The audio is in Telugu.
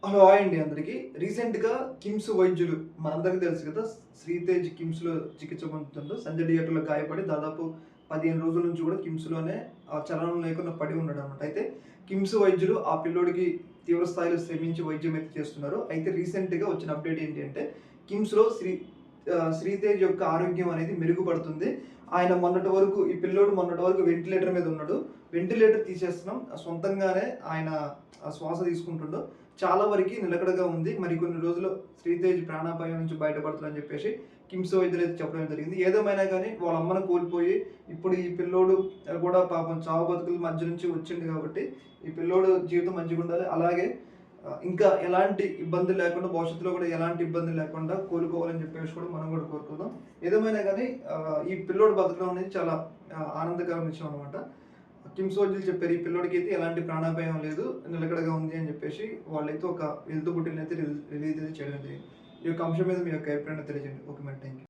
హలో! హాయ్ అండి అందరికి. రీసెంట్‌గా కిమ్స్ వైద్యులు మనందరికీ తెలుసు కదా! శ్రీతేజ్ కిమ్స్‌లో చికిత్స పొందుతుండు. సంజయ్ థియేటర్‌లో గాయపడి దాదాపు 15 రోజుల నుంచి కూడా కిమ్స్‌లోనే చలనం లేకుండా పడి ఉన్నాడనమాట. అయితే కిమ్స్ వైద్యులు ఆ పిల్లోడికి తీవ్ర స్థాయిలో శ్రమించి వైద్యం అయితే చేస్తున్నారు. అయితే రీసెంట్‌గా వచ్చిన అప్డేట్ ఏంటి అంటే కిమ్స్‌లో శ్రీతేజ్ యొక్క ఆరోగ్యం అనేది మెరుగుపడుతుంది. ఆయన మొన్నటి వరకు ఈ పిల్లోడు మొన్నటి వరకు వెంటిలేటర్ మీద ఉన్నాడు. వెంటిలేటర్ తీసేస్తున్నాం. సొంతంగానే ఆయన శ్వాస తీసుకుంటుండు. చాలా వరకి నిలకడగా ఉంది. మరి కొన్ని రోజుల్లో శ్రీతేజ్ ప్రాణాపాయం నుంచి బయటపడతాడని చెప్పేసి కిమ్స్ వైద్యులైతే చెప్పడం జరిగింది. ఏదేమైనా గానీ వాళ్ళ అమ్మను కోల్పోయి ఇప్పుడు ఈ పిల్లోడు కూడా పాపం చావు బతుకుల మధ్య నుంచి వచ్చిండు కాబట్టి ఈ పిల్లోడు జీవితం మంచిగుండాలి. అలాగే ఇంకా ఎలాంటి ఇబ్బందులు లేకుండా భవిష్యత్తులో కూడా ఎలాంటి ఇబ్బందులు లేకుండా కోలుకోవాలని చెప్పేసి కూడా మనం కూడా కోరుకుందాం. ఏదేమైనా గానీ ఈ పిల్లోడు బతకడం అనేది చాలా ఆనందకరమైన విషయం అనమాట. కిమ్స్ వైద్యులు చెప్పారు ఈ పిల్లోడికైతే ఎలాంటి ప్రాణాపాయం లేదు, నిలకడగా ఉంది అని చెప్పేసి వాళ్ళైతే ఒక హెల్త్ బులెటిన్ అయితే రిలీజ్ అయితే చేయడం జరిగింది. ఈ యొక్క అంశం మీద మీ యొక్క అభిప్రాయాన్ని తెలియజేయండి. Okay madam, thank you.